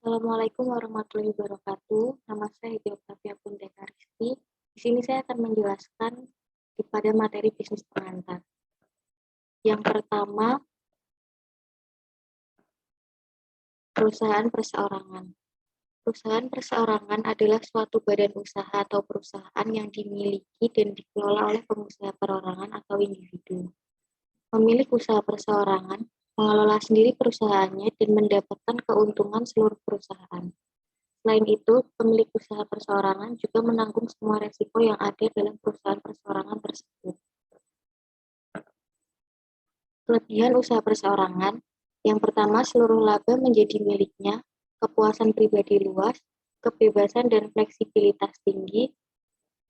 Assalamualaikum warahmatullahi wabarakatuh. Nama saya Geografia Pundeka Rizky. Di sini saya akan menjelaskan pada materi bisnis pengantar. Yang pertama, perusahaan perseorangan. Perusahaan perseorangan adalah suatu badan usaha atau perusahaan yang dimiliki dan dikelola oleh pengusaha perorangan atau individu. Pemilik usaha perseorangan mengelola sendiri perusahaannya dan mendapatkan keuntungan seluruh perusahaan. Selain itu, pemilik usaha perseorangan juga menanggung semua resiko yang ada dalam perusahaan perseorangan tersebut. Kelebihan usaha perseorangan, yang pertama seluruh laba menjadi miliknya, kepuasan pribadi luas, kebebasan dan fleksibilitas tinggi,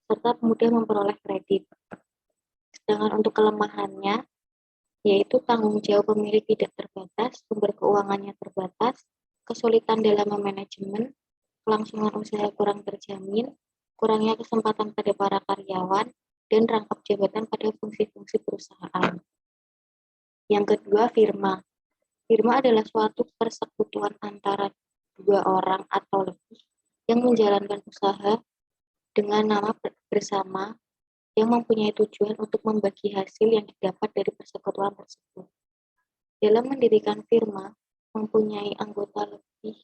serta mudah memperoleh kredit. Sedangkan untuk kelemahannya, yaitu tanggung jawab pemilik tidak terbatas, sumber keuangannya terbatas, kesulitan dalam memanajemen, kelangsungan usaha kurang terjamin, kurangnya kesempatan pada para karyawan, dan rangkap jabatan pada fungsi-fungsi perusahaan. Yang kedua, firma. Firma adalah suatu persekutuan antara dua orang atau lebih yang menjalankan usaha dengan nama bersama yang mempunyai tujuan untuk membagi hasil yang didapat dari persekutuan tersebut. Dalam mendirikan firma, mempunyai anggota lebih,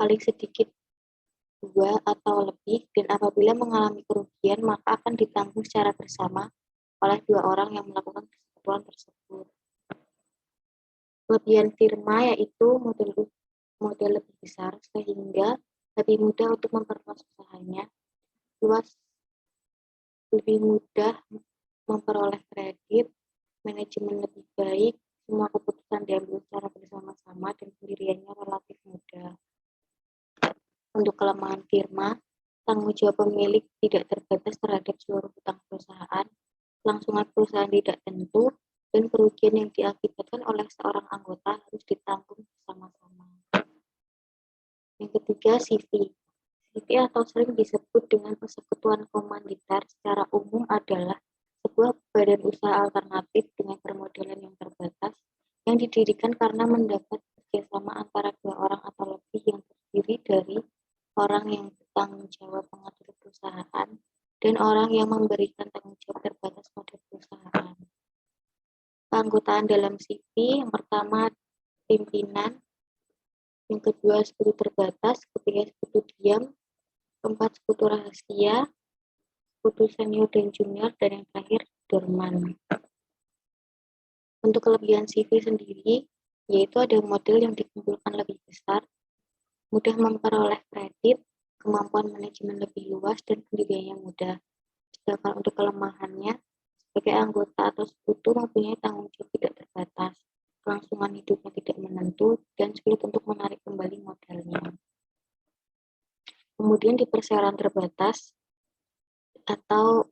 paling sedikit 2 atau lebih, dan apabila mengalami kerugian, maka akan ditanggung secara bersama oleh 2 orang yang melakukan persekutuan tersebut. Kelebihan firma yaitu model lebih besar, sehingga lebih mudah untuk memperluas usahanya, lebih mudah memperoleh kredit, manajemen lebih baik, semua keputusan diambil secara bersama-sama, dan pendiriannya relatif mudah. Untuk kelemahan firma, tanggung jawab pemilik tidak terbatas terhadap seluruh hutang perusahaan, kelangsungan perusahaan tidak tentu, dan kerugian yang diakibatkan oleh seorang anggota harus ditanggung bersama-sama. Yang ketiga, CV. CV atau sering disebut dengan persekutuan komanditer secara umum adalah sebuah badan usaha alternatif dengan permodalan yang terbatas yang didirikan karena mendapat kerjasama antara 2 orang atau lebih yang terdiri dari orang yang bertanggung jawab mengatur perusahaan dan orang yang memberikan tanggung jawab terbatas pada perusahaan. Keanggotaan dalam CV yang pertama pimpinan, yang kedua sekutu terbatas, ketiga sekutu diam, keempat sekutu rahasia, sekutu senior dan junior, dan yang terakhir dorman. Untuk kelebihan CV sendiri, yaitu ada model yang dikumpulkan lebih besar, mudah memperoleh kredit, kemampuan manajemen lebih luas, dan pendiriannya mudah. Sedangkan untuk kelemahannya, sebagai anggota atau sekutu mempunyai tanggung jawab tidak terbatas, kelangsungan hidupnya tidak menentu, dan sulit untuk menarik kembali modalnya. Kemudian di perseroan terbatas atau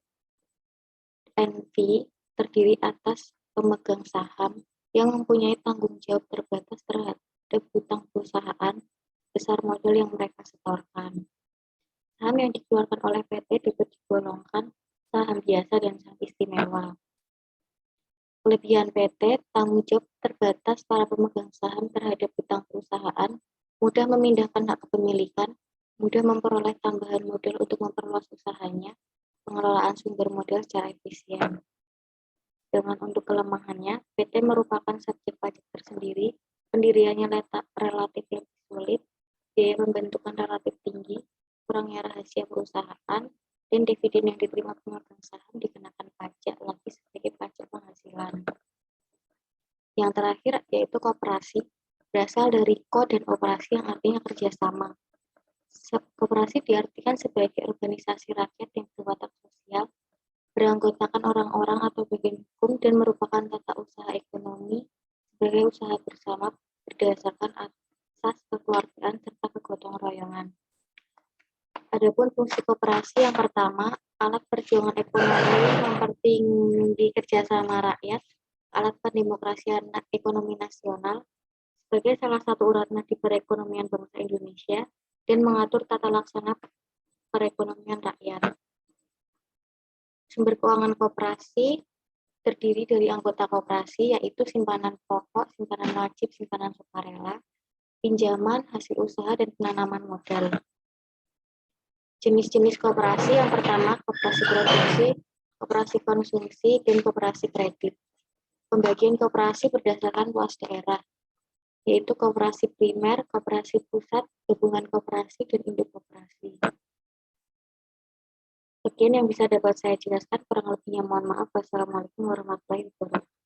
NV terdiri atas pemegang saham yang mempunyai tanggung jawab terbatas terhadap hutang perusahaan besar modal yang mereka setorkan. Saham yang dikeluarkan oleh PT dapat digolongkan saham biasa dan saham istimewa. Kelebihan PT, tanggung jawab terbatas para pemegang saham terhadap hutang perusahaan, mudah memindahkan hak kepemilikan, mudah memperoleh tambahan modal untuk memperluas usahanya, pengelolaan sumber modal secara efisien. Dengan untuk kelemahannya, PT merupakan subjek pajak tersendiri, pendiriannya relatif lebih sulit, biaya pembentukan relatif tinggi, kurangnya rahasia perusahaan, dan dividen yang diterima pemegang saham dikenakan pajak lagi sebagai pajak penghasilan. Yang terakhir yaitu koperasi, berasal dari ko dan operasi yang artinya kerjasama. Koperasi diartikan sebagai organisasi rakyat yang berwatak sosial, beranggotakan orang-orang atau bagian hukum, dan merupakan tata usaha ekonomi sebagai usaha bersama berdasarkan asas kekeluargaan serta kegotong royongan. Adapun fungsi koperasi yang pertama, alat perjuangan ekonomi mempertinggi kerjasama rakyat, alat pendemokrasian ekonomi nasional, sebagai salah satu urat nadi perekonomian bangsa Indonesia, dan mengatur tata laksana perekonomian rakyat. Sumber keuangan koperasi terdiri dari anggota koperasi, yaitu simpanan pokok, simpanan wajib, simpanan sukarela, pinjaman, hasil usaha, dan penanaman modal. Jenis-jenis koperasi yang pertama, koperasi produksi, koperasi konsumsi, dan koperasi kredit. Pembagian koperasi berdasarkan luas daerah, yaitu koperasi primer, koperasi pusat, gabungan koperasi, dan induk koperasi. Sekian yang bisa dapat saya jelaskan, kurang lebihnya mohon maaf. Wassalamualaikum warahmatullahi wabarakatuh.